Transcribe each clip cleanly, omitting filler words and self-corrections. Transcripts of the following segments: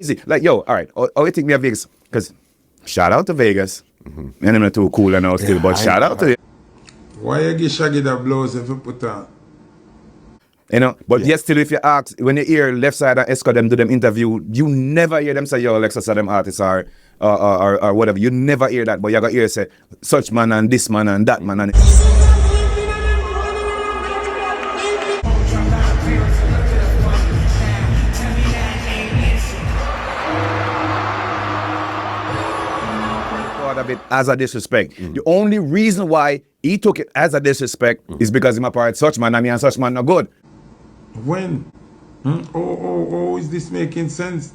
Easy. Like, yo, all right, how you think me a Vegas? Because shout out to Vegas. And I'm not too cool and all still, but shout out to you. Why you give Shaggy the blouse if you put on? You know, but yes, still if you ask, when you hear Left Side and Esco them do them interview, you never hear them say, yo, Lexx are them artists or whatever. You never hear that, but you got hear say, such man and this man and that man and of it as a disrespect. The only reason why he took it as a disrespect is because him a part such man and me and such man not good. When? Oh, is this making sense?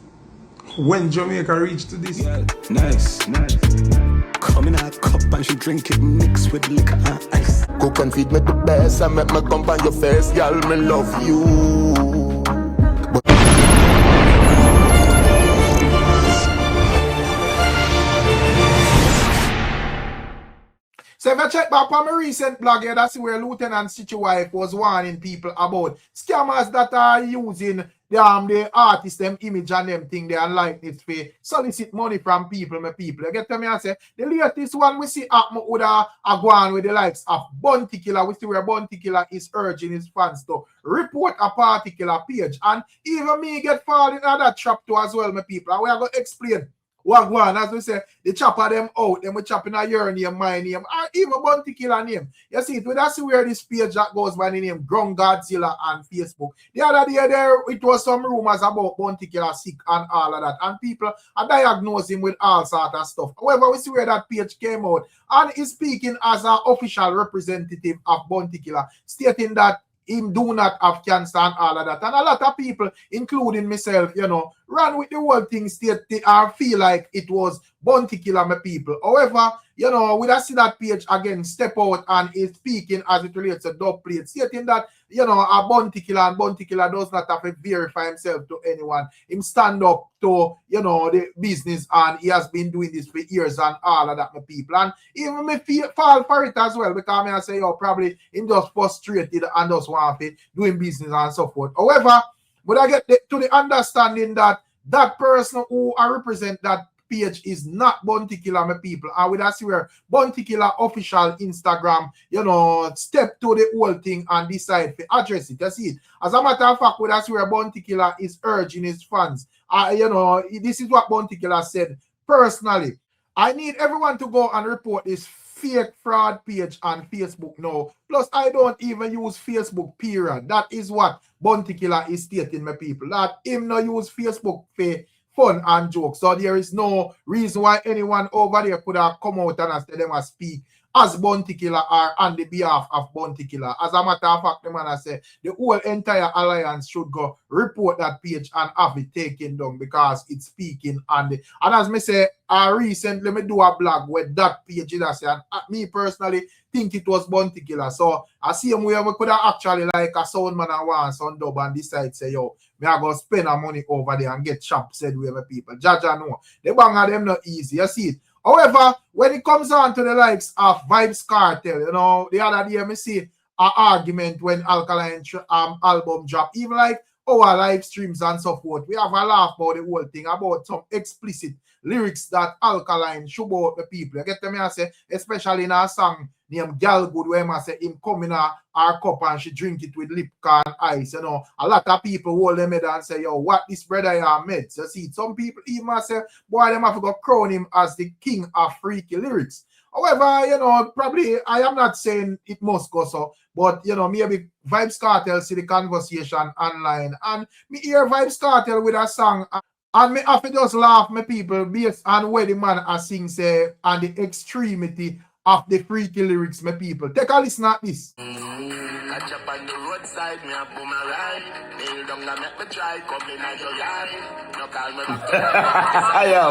When Jamaica reached to this? Nice. Come in a cup and she drink it mixed with liquor and ice. Cook and feed me the best and make me come on your face, y'all, me love you. So if I check back on my recent blog here, that's where Lieutenant Stitchy wife was warning people about scammers that are using the artist, them image and them thing, they likeness for solicit money from people, my people. You get to me and say, the latest one we see happen with a go on with the likes of Bounty Killa. We see where Bounty Killa is urging his fans to report a particular page. And even me get falling in that trap too as well, my people. And we are going to explain what go on, as we say, the chopper them out, them we chopping a your name, my name, and even Bounty Killa name. You see it, we that's where this page that goes by the name Ground Godzilla on Facebook. The other day there, it was some rumors about Bounty Killa sick and all of that, and people are diagnosing him with all sort of stuff. However, we see where that page came out, and he's speaking as an official representative of Bounty Killa, stating that him do not have cancer and all of that. And a lot of people, including myself, you know, ran with the whole thing state or feel like it was Bounty Killa, my people. However, you know, we see that page again step out and is speaking as it relates to dub plate, stating that, you know, a Bounty Killa and Bounty Killa does not have to verify himself to anyone. Him stand up to, you know, the business, and he has been doing this for years and all of that, my people. And even me fall for it as well, because I say, oh, probably him just frustrated and just want to doing business and so forth. However, but I get to the understanding that that person who I represent that page is not Bounty Killa, my people. And we see where Bounty Killa official Instagram, you know, step to the whole thing and decide to address it. You see it. As a matter of fact, we see where Bounty Killa is urging his fans. You know, this is what Bounty Killa said. Personally, I need everyone to go and report this fake fraud page on Facebook now. Plus, I don't even use Facebook, period. That is what Bounty Killa is stating, my people. That him no use Facebook for fun and jokes. So there is no reason why anyone over there could have come out and say them and speak as Bounty Killa or on the behalf of Bounty Killa. As a matter of fact, the man I say the whole entire alliance should go report that page and have it taken down because it's speaking on the. And as me say, recently me do a blog with that page in say, and me personally think it was Bounty Killa. So I see him where we could have actually like a sound man and one sound dub and decide say, yo, me I go spend our money over there and get shop said with my people. Jaja know. The bang of them not easy. You see it. However, when it comes on to the likes of Vybz Kartel, you know, the other day I see an argument when Alkaline album drop, even like our live streams and so forth. We have a laugh about the whole thing, about some explicit lyrics that Alkaline show about the people. You get to me, I say, especially in a song named Gal Good, where I say him come in her cup and she drink it with lip and ice. You know, a lot of people hold them head and say, yo, what this brother here made. So see, some people even say, boy, them have to go crown him as the king of freaky lyrics. However, you know, probably I am not saying it must go so, but you know, maybe Vybz Kartel see the conversation online and me hear Vybz Kartel with a song and me have to just laugh my people based on where the man I sing say and the extremity of the freaky lyrics, my people. Take a listen at this. Catch up on the roadside, me a boom a ride. Kneel down and make me try, come in at your yard. No call me back.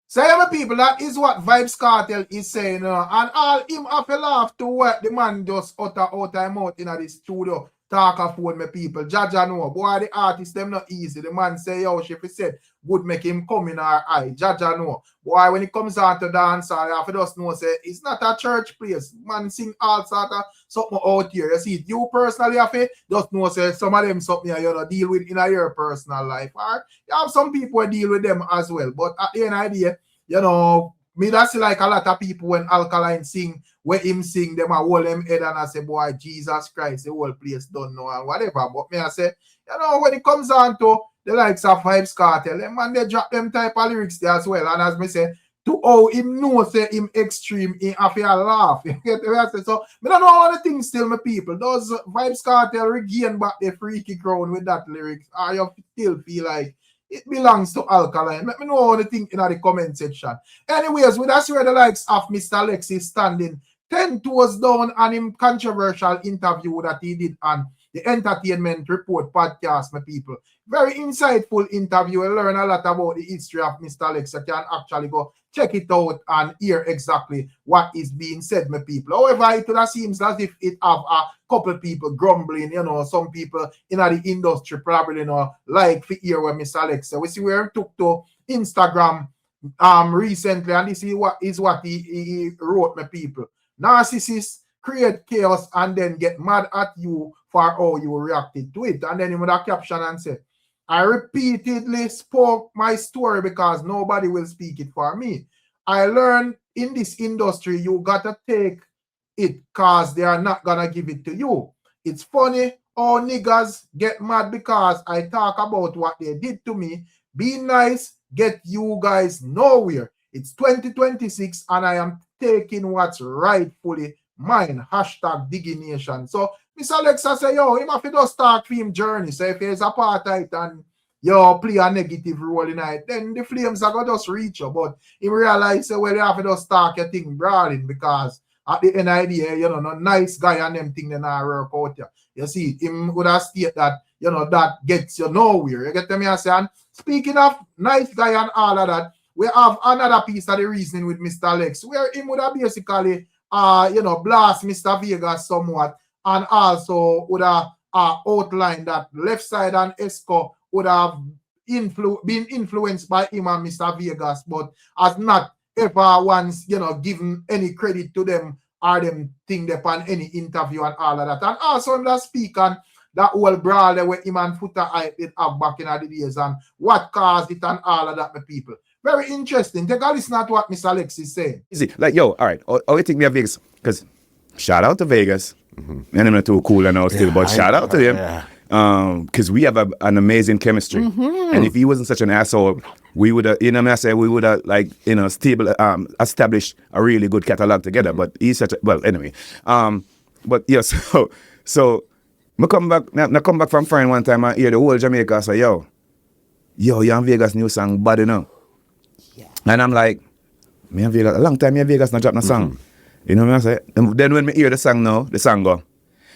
So yeah, my people, that is what Vybz Kartel is saying. And all him have to laugh to what the man just utter out time out in the studio. talk of phone, my people. Jaja know. Boy, the artist, them not easy. The man say, yo, if he said, would make him come in our eye. Jaja know. Boy, when it comes out to dance, I have to just know, say, it's not a church place. Man sing all sort of something out here. You see, you personally have to just know, say, some of them something you know, deal with in your personal life. All right? You have some people who deal with them as well. But at the end of the day, you know, me that's like a lot of people when Alkaline sing, when him sing, them a hold them head and I say, boy, Jesus Christ, the whole place don't know and whatever. But me I say, you know, when it comes on to the likes of Vybz Kartel, them man, they drop them type of lyrics there as well. And as me say, to how him know say him extreme, he have to laugh. You get what I say? So, me don't know all the things still, my people. Does Vybz Kartel regain back the freaky crown with that lyrics? Or you still feel like it belongs to Alkaline? Let me know what you think in the comment section. Anyways, we that's where the likes of Mr. Lexx is standing 10 toes down on him controversial interview that he did on the Entertainment Report podcast, my people. Very insightful interview. You learn a lot about the history of Mr. Lexx. You can actually go check it out and hear exactly what is being said, my people. However, it would seems as if it have a couple people grumbling, you know, some people in the industry probably, you know, like to hear what Mr. Lexx said. We see where he took to Instagram recently, and this is what he wrote, my people. Narcissists create chaos and then get mad at you for how you reacted to it. And then he would have caption and say, I repeatedly spoke my story because nobody will speak it for me. I learned in this industry, you gotta take it because they are not gonna give it to you. It's funny how niggas get mad because I talk about what they did to me. Be nice, get you guys nowhere. It's 2026 and I am taking what's rightfully mine. Hashtag Digination. So Mr. Lexx say, yo, him have to just start film journey. So if there's a part of it and you play a negative role in it, then the flames are going to just reach you. But he realize, well, you have to just start your thing brawling because at the end of the day, you know, no nice guy and them thing they not work out here. You see, him would have stated that, you know, that gets you nowhere. You get me? I say, and speaking of nice guy and all of that, we have another piece of the reasoning with Mr. Lexx, where he would have basically, you know, blast Mr. Vegas somewhat, and also would have outlined that Left Side and Esco would have been influenced by him and Mr. Vegas, but has not ever once, you know, given any credit to them or them thing upon any interview and all of that. And also in that speak on that whole brawl where him and Foota did have back in the days and what caused it and all of that, my people. Very interesting. Take a listen to what Mr. Lexx is saying. Easy. Like, yo, all right. Oh, you think me a Vegas? Because shout out to Vegas. And I'm not too cool and all still, but shout out to him. Because we have an amazing chemistry. And if he wasn't such an asshole, we would have, you know what I say, we would have, like, you know, established a really good catalog together. But he's such a, well, anyway. But yeah, so I come back from foreign one time and hear the whole Jamaica say, yo, you and Vegas new song bad enough. And I'm like, me and Vegas, a long time me and Vegas not drop no song. You know what I say? And then when me hear the song now, the song go,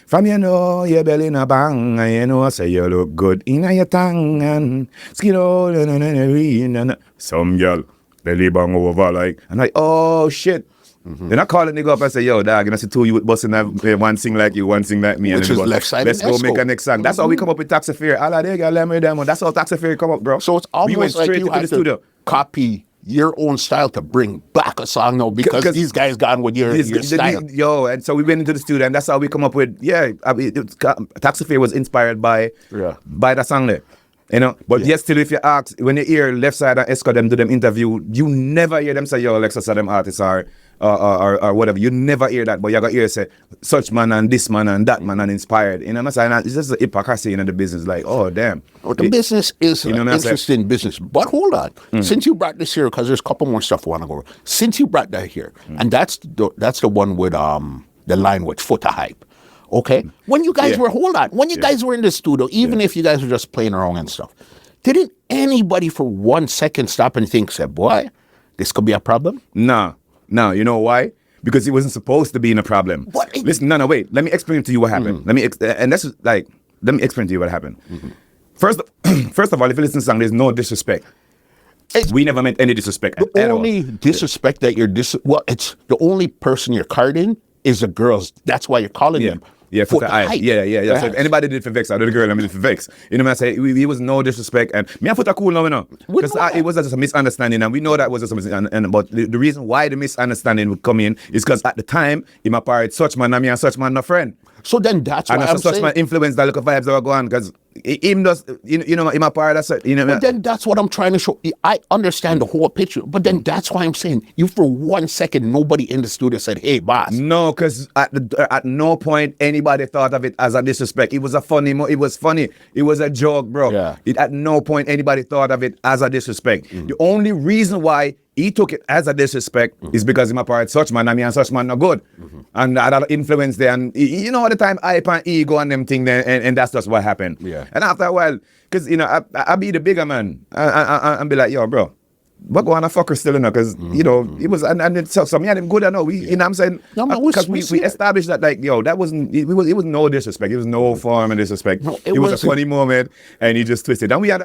from you know your belly na bang, and you know say you look good in your tongue and skin all and some girl belly bang over like, and like, oh shit. Then I call a nigga up and say, yo, dog, you know, see two you busting one sing like you, one sing like me. Which and is Left Side let's and go Esco. make a next song. That's how we come up with Taxi Fare. All of they got let me them. That's how Taxi Fare come up, bro. So it's we went almost like straight you into had the to studio. copy your own style to bring back a song now because these guys gone with your style. Yo, and so we went into the studio and that's how we come up with, I mean, Taxi Fare was inspired by that song there. You know, but yet still if you ask, when you hear Left Side and Esco them do them interview, you never hear them say, yo, Lexx are them artists or whatever. You never hear that, but you got hear say such man and this man and that man and inspired. You know what I'm saying? It's just a hypocrisy in the business. Like, oh damn. Well, the business is an interesting business. But hold on. Since you brought this here, because there's a couple more stuff I want to go over. Since you brought that here, and that's the one with the line with Foota hype. Okay? When you guys were, when you guys were in the studio, even if you guys were just playing around and stuff, didn't anybody for 1 second stop and think, say, boy, this could be a problem? No, you know why? Because it wasn't supposed to be in a problem. Listen, no, wait. Let me explain to you what happened. Let me explain to you what happened. First of all, if you listen to the song, there's no disrespect. We never meant any disrespect The only disrespect that it's the only person you're carding is the girls. That's why you're calling them. Yeah, Foota hype. hype. Yeah. Yes. So if anybody did for Vex, I do the girl, I did for Vex. You know what I'm saying? He was no disrespect. And me and Foota cool now, you know. Because it was just a misunderstanding. And we know that was just a misunderstanding. But the reason why the misunderstanding would come in is because at the time, him a pirate such man, and me and such man no friend. So then that's why I'm saying. such man influence that look of vibes that were going because him does, you know, him a part of that, you know. But then that's what I'm trying to show. I understand the whole picture, but then that's why I'm saying you for 1 second nobody in the studio said, "Hey, boss." No, because at no point anybody thought of it as a disrespect. It was a funny, it was funny. It was a joke, bro. Yeah. At no point anybody thought of it as a disrespect. The only reason why he took it as a disrespect is because him a part such man, and me and such man no good. And that influence there, and you know, all the time hype and ego and them thing there, and that's just what happened. Yeah. And after a while, because you know, I be the bigger man, and be like, yo, bro, what go on a fucker still, you know, because you know, it was, and so me and him good, I know, you know what I'm saying? No, Because we established that, like, yo, that wasn't, it was no disrespect, it was no form of disrespect. No, it was a funny moment, and he just twisted. And we had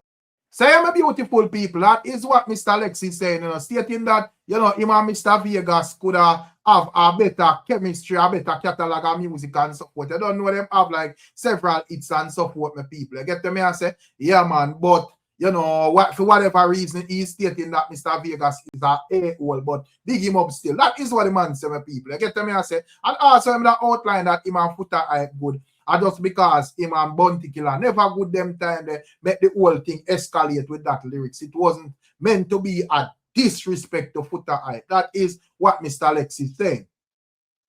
Say I'm a beautiful people. That is what Mr. Lexx is saying, you know, stating that, you know, him and Mr. Vegas could have a better chemistry, a better catalog of music and so forth. I don't know them have like several hits and so forth, my people. You get to me and say, yeah, man, but you know, for whatever reason, he's stating that Mr. Vegas is a A-hole, but big him up still. That is what the man say, my people. You get to me and say, and also him that outline that him and Foota hype good. And just because him and Bounty Killa never good them time, they make the whole thing escalate with that lyrics. It wasn't meant to be a disrespect to Foota hype. That is what Mr. Lexx is saying.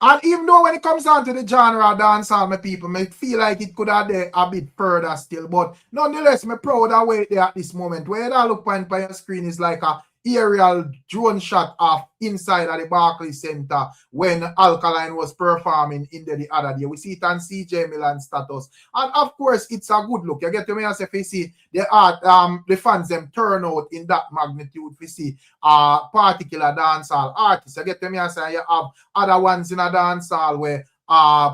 And even though when it comes down to the genre of dancehall, my people, may feel like it could have there a bit further still. But nonetheless, I'm proud of where there at this moment. Where that look on your screen is like a aerial drone shot of inside of the Barclays Center when Alkaline was performing in the other day. We see it on CJ Milan status. And of course, it's a good look. You get to me as if you see the fans them turn out in that magnitude. We see particular dancehall artists. You get to me as you have other ones in a dancehall where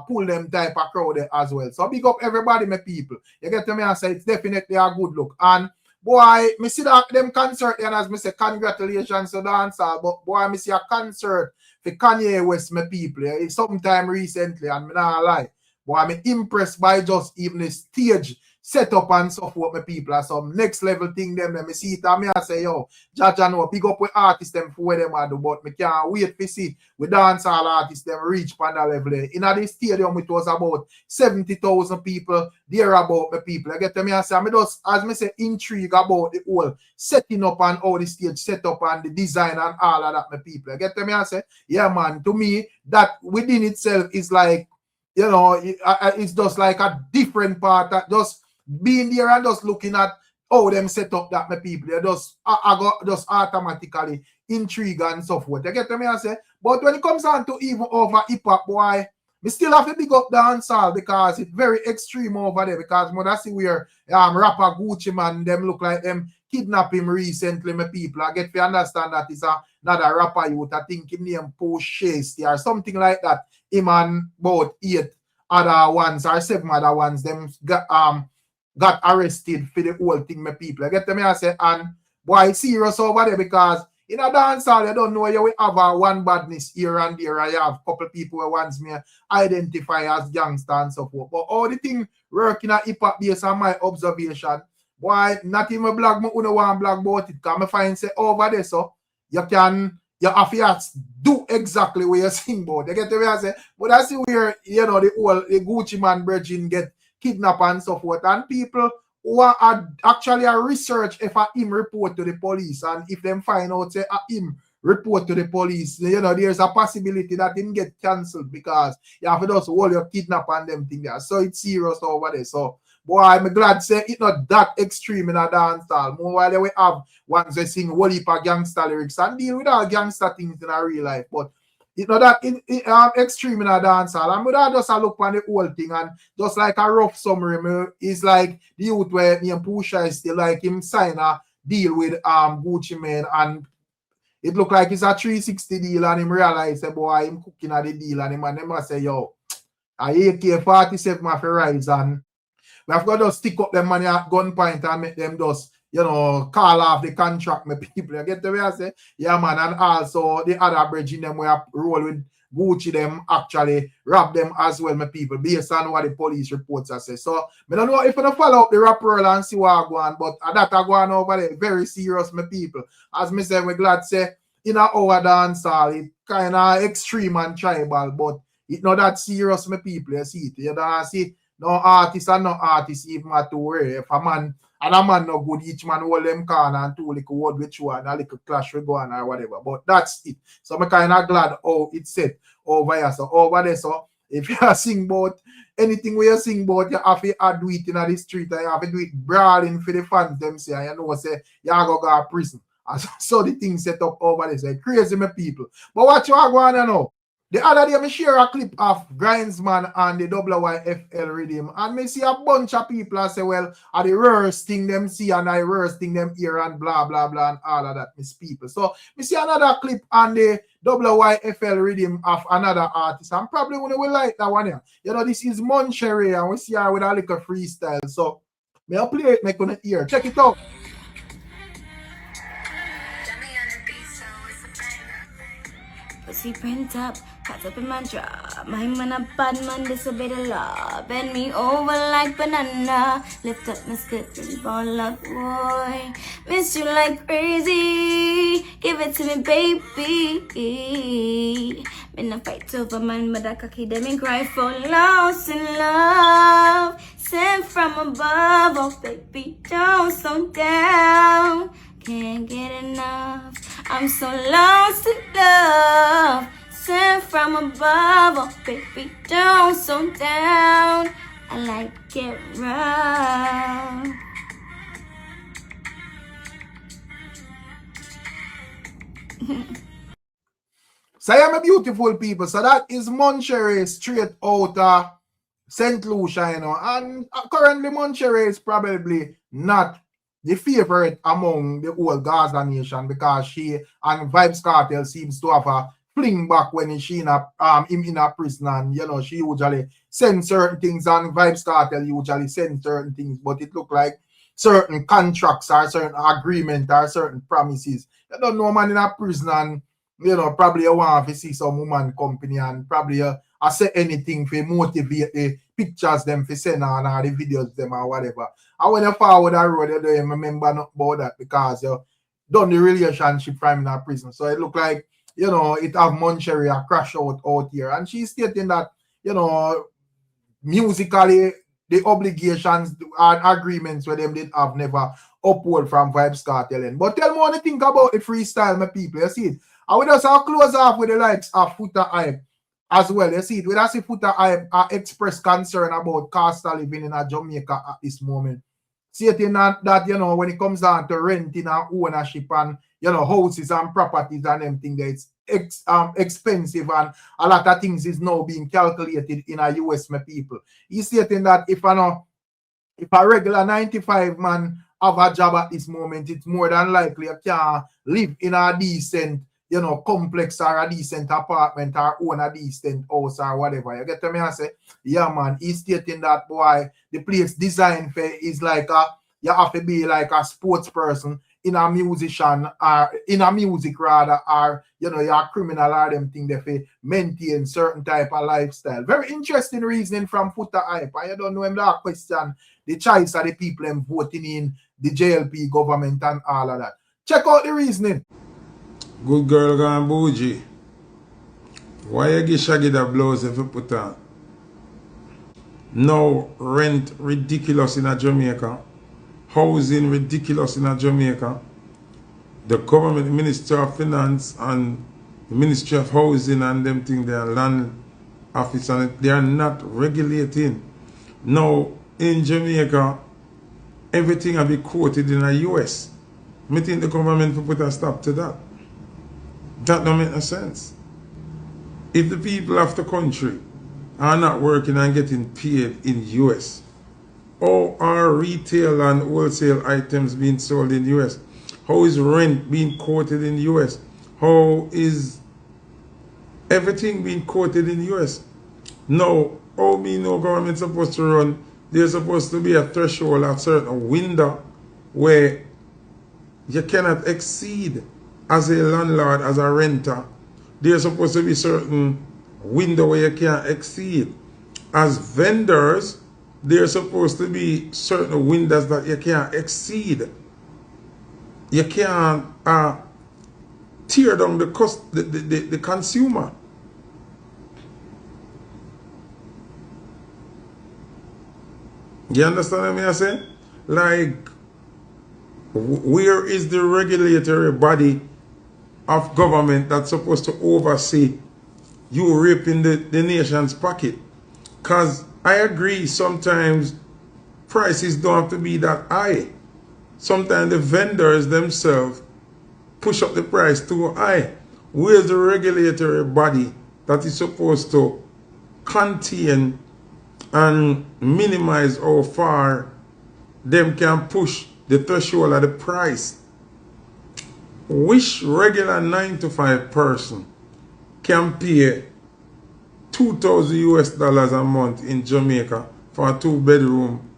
pull them type of crowd as well. So big up everybody, my people. You get to me and say it's definitely a good look. And boy, me see that them concert and as me say congratulations to dancehall, but boy, me see a concert for Kanye West, my people. It's sometime recently, and me not lie. Boy, I'm impressed by just even the stage setup and so forth, my people. And some next level thing them. Me see it and me I say, yo, Jaja know, big up with artists them for where them are do, but me can't wait to see with dancehall artists them reach on that level. In the stadium, it was about 70,000 people there about my people. I get to me and say, I just, as me say, intrigue about the whole setting up and all the stage set up and the design and all of that, my people. I get to me and say, yeah, man, to me, that within itself is like, you know, it's just like a different part that just being there and just looking at how them set up that my people, they just I got just automatically intrigue and so forth. You get to me and say, but when it comes down to even over hip hop, boy, we still have to big up dancehall because it's very extreme over there. Because when I see where rapper Gucci man, them look like them kidnap him recently, my people. I get to understand that it's another rapper youth. I think him name Post Shasty or something like that. Him and about 8 other ones or 7 other ones, them got arrested for the whole thing, my people. I get to me I say, and boy, it's serious over there because in a dancehall, you don't know you will have a one badness here and there. I have a couple people who wants me identify as gangster and so forth. But all the thing working at hip hop based on my observation, boy, not even blog, I don't want blog about it. Because I find say over there, so you have to do exactly what you sing about. You get to me I say, but I see where, you know, the Gucci man virgin get kidnapped and so forth, and people who are actually a research if a him report to the police, and if them find out say a him report to the police, you know, there's a possibility that him get cancelled because you have to just hold your kidnap and them thing there. So it's serious over there. So boy, I'm glad say it's not that extreme in a dancehall. More while we have ones they sing whole heap of gangster lyrics and deal with all gangster things in a real life, but it's not that extreme in a dancehall. And I just look on the whole thing and just like a rough summary, it's like the youth where me and Pusha is still like him sign a deal with Gucci Mane, and it look like it's a 360 deal, and him realize say boy him cooking at the deal, and him and them say yo, I AK-47 my rise, and we have got to stick up them money at gunpoint and make them just you know, call off the contract, my people. You get the way I say? Yeah, man. And also the other bridge in them where roll with Gucci them actually rob them as well, my people, based on what the police reports are say. So I don't know if I follow up the rap roll and see what I go on, but that I go on over there, very serious, my people. As me say, we're glad say in our dancehall, it kind of extreme and tribal, but it's not that serious, my people. You see it. You don't see no artist and no artist even at to worry. If a man and a man no good, each man hold them corner and two little word with you and a little clash will go on or whatever. But that's it. So I'm kind of glad how it's set over here. So over there, so if you are sing about anything where you sing about, you have to do it in the street and you have to do it brawling for the fans them say, and you know say you have to go to prison. And so the thing set up over there. So crazy my people. But what you are going to know? The other day, I share a clip of Grindsman and the YYFL rhythm. And I see a bunch of people say, well, are the worst thing them see and the worst thing them hear and blah, blah, blah, and all of that, miss people. So, I see another clip on the YYFL rhythm of another artist. And probably when we like that one here. You know, this is Moncherry and we see her with a little freestyle. So, I'll play it, make on ear. Check it out. Pussy print up, cut up in my jaw. My man a bad man, disobey the law. Bend me over like banana. Lift up my skirt and ball up, boy. Miss you like crazy. Give it to me, baby. Been a fight over man, but I cocky them and cry for lost in love. Sent from above, oh baby, don't slow down. Can't get enough. I'm so lost in love. Sent from above, oh baby, don't slow down. I like it rough. So I am a beautiful people. So that is Moncherry straight out of St. Lucia, you know. And currently Moncherry is probably not the favorite among the whole Gaza nation because she and Vybz Kartel seems to have a fling back when she in a prison, and you know she usually send certain things and Vybz Kartel usually send certain things, but it look like certain contracts or certain agreement or certain promises. You don't know man in a prison and you know probably you want to see some woman company and probably I say anything for motivate the pictures them for send on or the videos them or whatever. And when you forward that road, you don't remember not about that because you done the relationship from in a prison. So it look like, you know, it have Moncherry a crash out here. And she's stating that, you know, musically, the obligations and agreements with them did have never uphold from Vybz Kartel. But tell me what you think about the freestyle, my people. You see it? I will just close off with the likes of Foota Hype as well. You see it? We see Foota Hype express concern about cost of living in Jamaica at this moment. Stating that, you know, when it comes down to renting and ownership and, you know, houses and properties and everything, it's expensive and a lot of things is now being calculated in a US, my people. He's stating that if a regular 95 man have a job at this moment, it's more than likely you can live in a decent, you know, complex or a decent apartment or own a decent house or whatever. You get me? I say, yeah, man. He's stating that, boy, the place designed for is like you have to be like a sports person in a musician or in a music rather, or you know, you're a criminal or them thing they for maintain certain type of lifestyle. Very interesting reasoning from Foota Hype. I don't know him that question the choice of the people them voting in the JLP government and all of that. Check out the reasoning. Good girl gone bougie. Why you give Shaggy the blouse if you put on? No rent ridiculous in a Jamaica. Housing ridiculous in a Jamaica. The government, the Ministry of Finance and the Ministry of Housing and them thing, their land office, and they are not regulating. Now in Jamaica, everything will be quoted in the US. I think the government will put a stop to that. That don't make no sense. If the people of the country are not working and getting paid in US, how are retail and wholesale items being sold in US? How is rent being quoted in US? How is everything being quoted in US? No, how me know government supposed to run? There's supposed to be a threshold, a certain window where you cannot exceed as a landlord, as a renter. There's supposed to be certain window where you can't exceed. As vendors, there's supposed to be certain windows that you can't exceed. You can't tear down the consumer. You understand what I say? Like, where is the regulatory body of government that's supposed to oversee you ripping the nation's pocket? Because I agree, sometimes prices don't have to be that high. Sometimes the vendors themselves push up the price too high. Where's the regulatory body that is supposed to contain and minimize how far them can push the threshold of the price? Which regular 9-to-5 person can pay $2,000 a month in Jamaica for a 2-bedroom,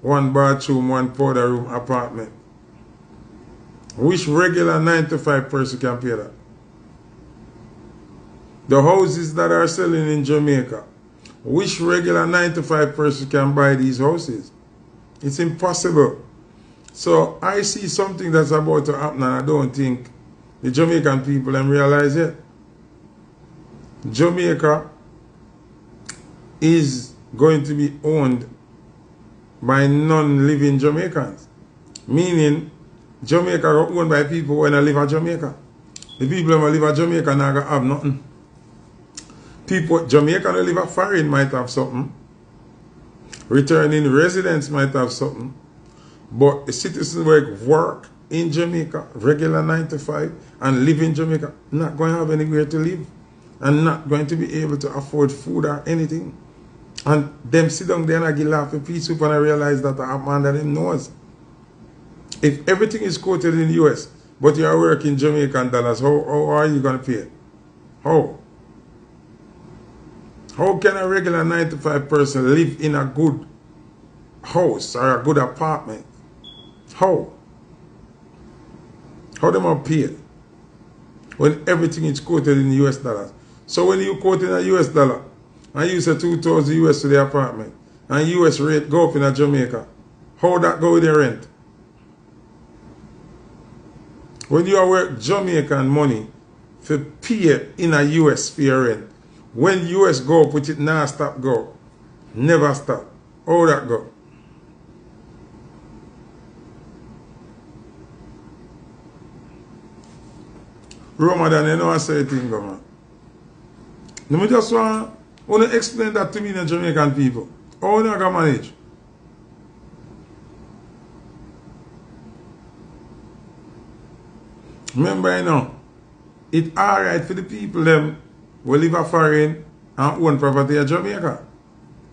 1-bathroom, 1-powder room apartment? Which regular 9-to-5 person can pay that? The houses that are selling in Jamaica, which regular 9-to-5 person can buy these houses? It's impossible. So I see something that's about to happen, and I don't think the Jamaican people them realize it. Jamaica is going to be owned by non-living Jamaicans. Meaning, Jamaica are owned by people who don't live in Jamaica. The people who live in Jamaica now gonna have nothing. People, Jamaican who live in foreign might have something. Returning residents might have something. But the citizens who work in Jamaica, regular 9-to-5, and live in Jamaica, not going to have anywhere to live. And not going to be able to afford food or anything. And them sit down there and I get laughing peace up and I realize that a man that them knows. If everything is quoted in the US, but you are working Jamaican dollars, how are you going to pay? How? How can a regular 9-to-5 person live in a good house or a good apartment? How? How them are paid when everything is quoted in US dollars? So when you quote in a US dollar and you say 2,000 US to the apartment and US rate go up in a Jamaica, how that go with the rent? When you are work Jamaican money for pay in a US for your rent, when US go up with it now stop go, never stop. How that go? Ramadan, you know I say a thing, go man. Let me just want to explain that to me, the Jamaican people. How you can manage? Remember, you know, it's alright for the people them who live a foreign and own property in Jamaica.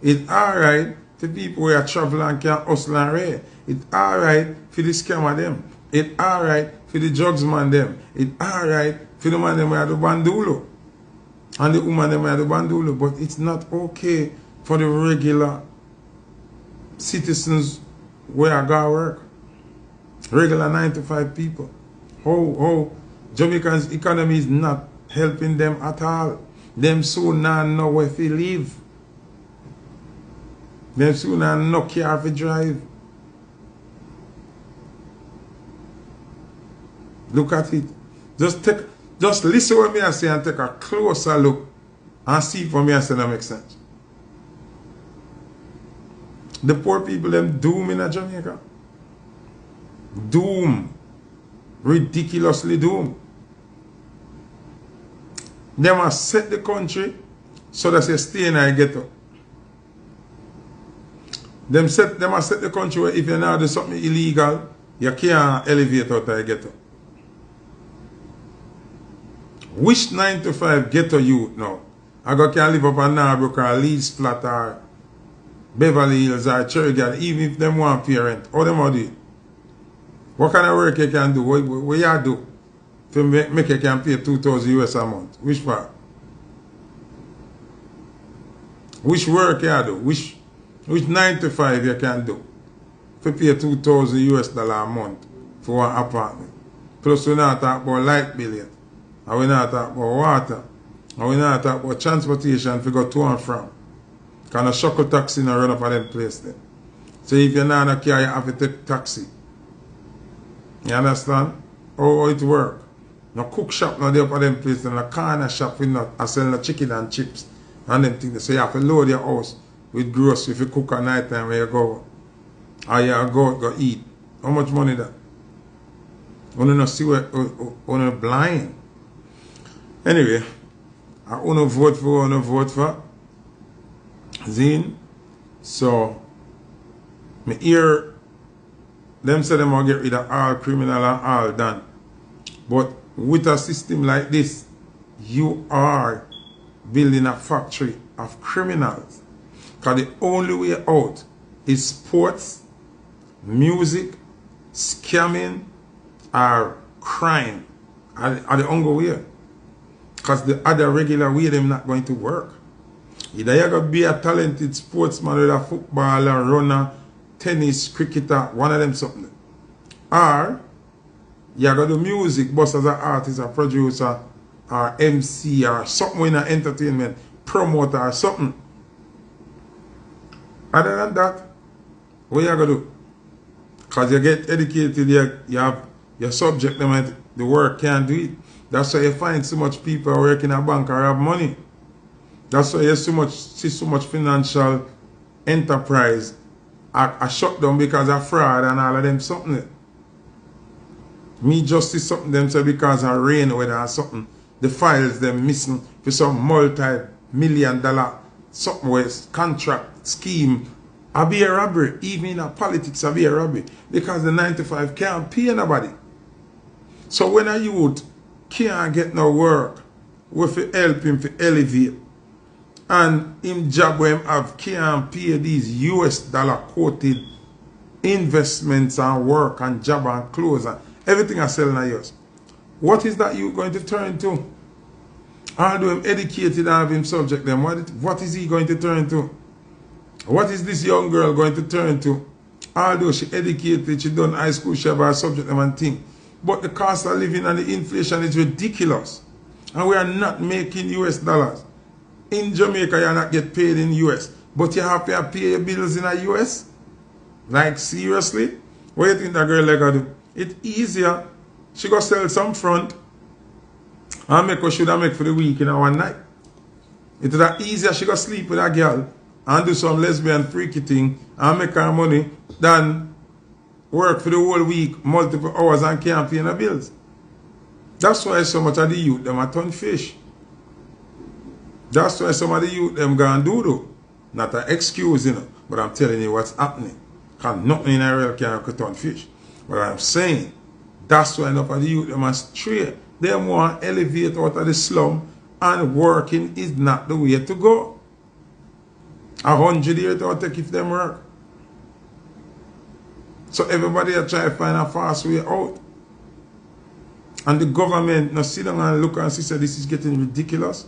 It's alright for people who are traveling and can hustle and raid. It's alright for the scammer them. It's alright for the drugs man them. It's alright for the man them who are the bandulo. And the woman them who are the bandulo. But it's not okay for the regular citizens where I go work. Regular 9-to-5 people. How Jamaican's economy is not helping them at all. Them soon now know where they live. Them soon now no car to drive. Look at it. Just listen what me I say and take a closer look and see for me I say that makes sense. The poor people them doom in Jamaica. Doom. Ridiculously doomed. They must set the country so that they stay in a ghetto. They must set the country where if you now do something illegal, you can't elevate out of a ghetto. Which 9-to-5 ghetto youth now? I can live up in Narbrook or Leeds Flat or Beverly Hills or Cherry, even if them want parent. How them do it? What kind of work you can do? What you do to make you can pay 2,000 US a month? Which part? Which work you do? Which 9-to-5 you can do to pay 2,000 US dollar a month for one apartment? Plus we not talk about light bill yet. And we not talk about water. And we not talk about transportation to go to and from. Because a shuttle taxi not run up at them place there. So if you're not in a car, you have to take taxi. You understand? How it work? No cook shop not there up at them place. And a corner shop with not selling the chicken and chips. And them things. So you have to load your house with groceries if you cook at night time where you go. Or you go eat. How much money that? You don't see where you're blind. Anyway, I want to vote for Zine. So, me hear them say them will get rid of all criminal and all done. But with a system like this, you are building a factory of criminals. Because the only way out is sports, music, scamming, or crime. Are the only way. Because the other regular way, them not going to work. Either you're going to be a talented sportsman, whether a footballer, runner, tennis, cricketer, one of them something. Or you're going to do music, both as an artist, a producer, or MC, or something in entertainment, promoter, or something. Other than that, what you going to do? Because you get educated, you have your subject, the work can't do it. That's why you find so much people working in a bank or have money. That's why you see so much financial enterprise are shut down because of fraud and all of them something. Me just see something them say because of rain weather or something. The files them missing for some multi-million-dollar something with contract scheme. I be a robbery. Even in a politics I be a robbery. Because the 95 can't pay nobody. So when a youth can't get no work, we fi help him to elevate. And him job where him have can't pay these US dollar quoted investments and work and job and clothes and everything I sell in a US. What is that you going to turn to? Although him educated and have him subject them, what is he going to turn to? What is this young girl going to turn to? Although she educated, she done high school, she have her subject them and thing. But the cost of living and the inflation is ridiculous. And we are not making US dollars. In Jamaica, you not get paid in US. But you have to pay your bills in the US? Like, seriously? What do you think that girl like to do? It's easier. She go sell some front and make what should have make for the week in one night. It's that easier she go sleep with a girl and do some lesbian freaky thing and make her money than work for the whole week, multiple hours and can't pay no bills. That's why so much of the youth them are turn fish. That's why some of the youth them go and do though. Not an excuse, you know, but I'm telling you what's happening. Because nothing in a real can turn fish. But I'm saying, that's why enough of the youth them are straight. They want to elevate out of the slum and working is not the way to go. 100 years to take if them work. So everybody are trying to find a fast way out. And the government now sit down and look and see, say this is getting ridiculous.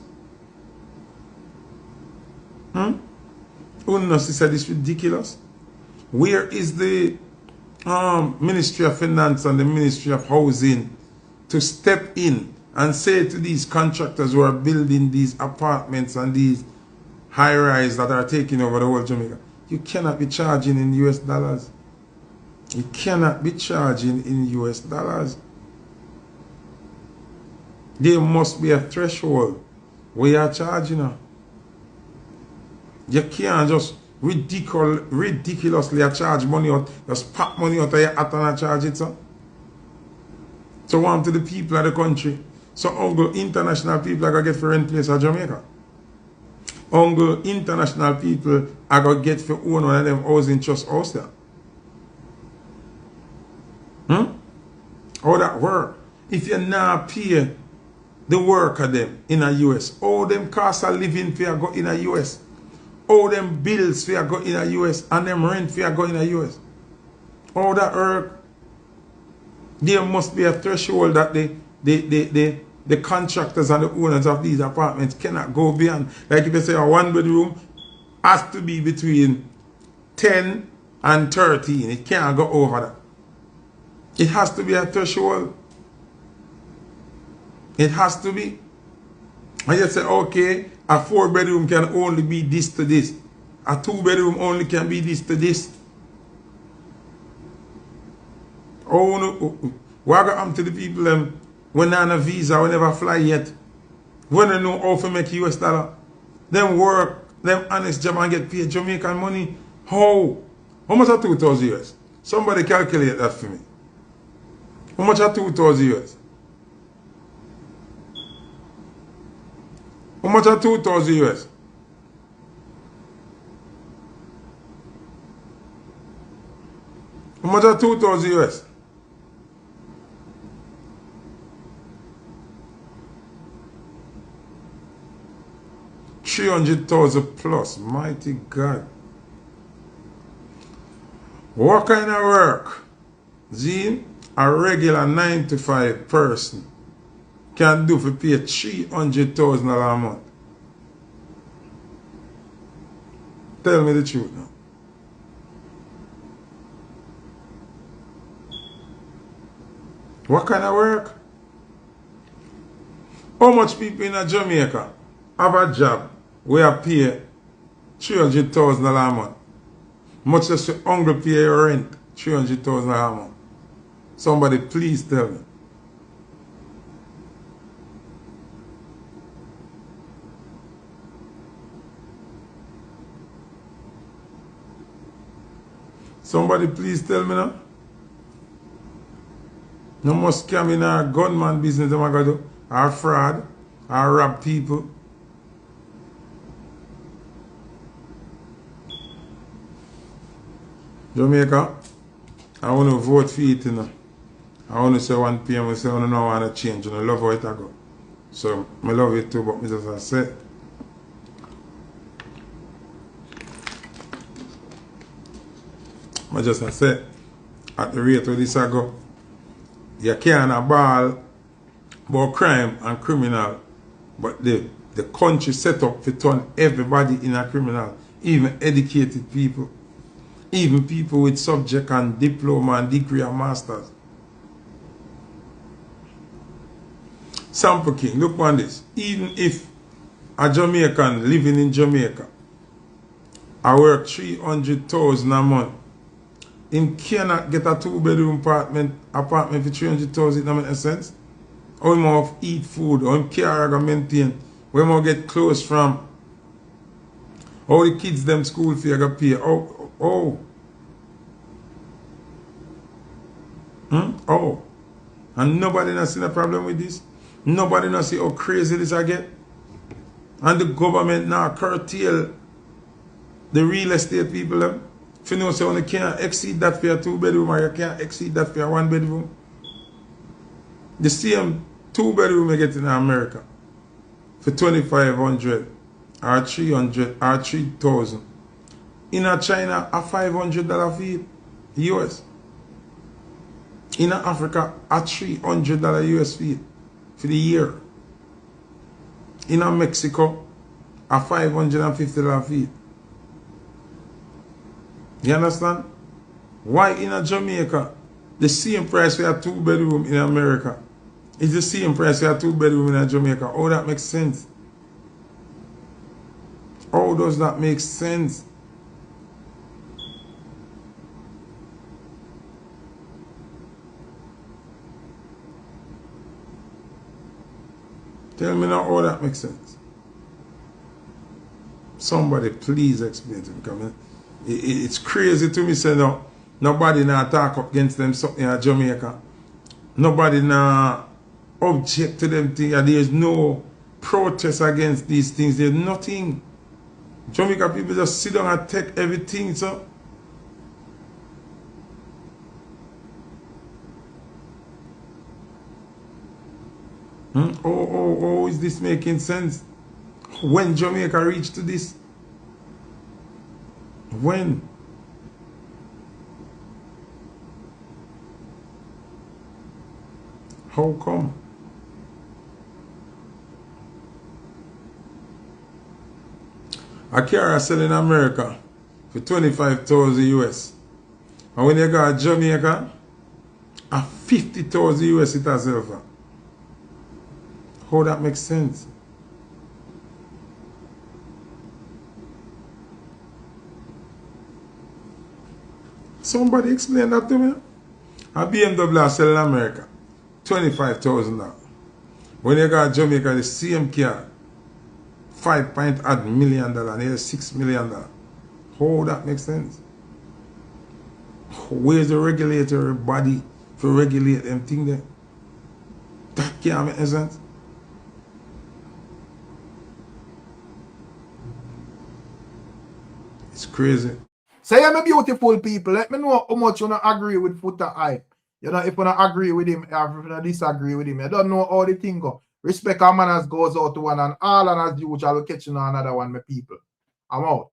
Who knows say this is ridiculous? Where is the Ministry of Finance and the Ministry of Housing to step in and say to these contractors who are building these apartments and these high-rise that are taking over the whole Jamaica, you cannot be charging in US dollars. You cannot be charging in US dollars. There must be a threshold where you are charging her. You can't just ridiculously charge money out, just pop money out of your hat and charge it, sir. So want to the people of the country. So uncle international people are going to get for rent place in Jamaica. Uncle international people are going to get for own one of them housing trust house there. How that work? If you not pay the work of them in a US, all them cost of living for you go in a US, all them bills for you go in a US, and them rent for you go in a US. All that work, there must be a threshold that the contractors and the owners of these apartments cannot go beyond. Like if you say a one bedroom has to be between 10 and 13. It can't go over that. It has to be a threshold. It has to be. And you say, okay, a 4-bedroom can only be this to this. A 2-bedroom only can be this to this. Oh, no. What happened to the people when they're on a visa, when never fly yet? When they know how to make US dollar? Them work, them honest job and get paid Jamaican money. How? How much are 2,000 US? Somebody calculate that for me. How much are 2,000 US? How much are 2,000 US? How much are 2,000 US? $300,000 plus, mighty God. What kind of work, Zine, a regular 9 to 5 person can do for pay $300,000 a month? Tell me the truth now. What kind of work? How much people in Jamaica have a job where I pay $300,000 a month? Much less your hungry pay your rent $300,000 a month. Somebody please tell me. Somebody please tell me now. No more scam in our gunman business them I got to, or fraud, or rob people. Jamaica, I want to vote for it, you know. I want to say 1 PM, I say I don't want to change, and I love how it go. So, I love it too, but as I said, I just said, at the rate of this I go, you can't ball about crime and criminal, but the country set up to turn everybody in a criminal, even educated people, even people with subject and diploma and degree and masters. Sample King, look on this. Even if a Jamaican living in Jamaica, I work $300,000 a month, him cannot get a 2-bedroom apartment for $300,000, it don't make sense. How him have eat food, how him care and maintain, where him get clothes from, how the kids them school fee gonna pay, and nobody not seen a problem with this. Nobody not see how crazy this I get. And the government now curtail the real estate people them. If you know, so you can't exceed that for a 2-bedroom or you can't exceed that for a 1-bedroom. The same 2-bedroom you get in America for $2,500 or $300 or $3,000. In China, a $500 fee US. In Africa, a $300 US fee for the year. In Mexico, a $550 fee. You understand? Why in Jamaica, the same price for a 2-bedroom in America is the same price for a 2-bedroom in Jamaica? How that makes sense? How does that make sense? Tell me now how that makes sense. Somebody please explain to me. Because it's crazy to me say no, nobody now talk up against them something in Jamaica. Nobody now object to them things. There's no protest against these things. There's nothing. Jamaica people just sit down and take everything, so. Oh, is this making sense? When Jamaica reached to this? When? How come? A car I sell in America for $25,000 US. And when you go to Jamaica, a $50,000 US it has sell for. How that makes sense? Somebody explain that to me. A BMW sell in America, $25,000. When you got Jamaica, the same car, $5 million, nearly $6 million. How that makes sense? Where's the regulatory body for regulate them thing there? That can't make sense. It's crazy. So yeah, my beautiful people, let me know how much you don't agree with Foota hype. You know, if you don't agree with him, or if you don't disagree with him, you don't know how the thing go. Respect our manners goes out to one and all, and as usual, we'll catch you on another one, my people. I'm out.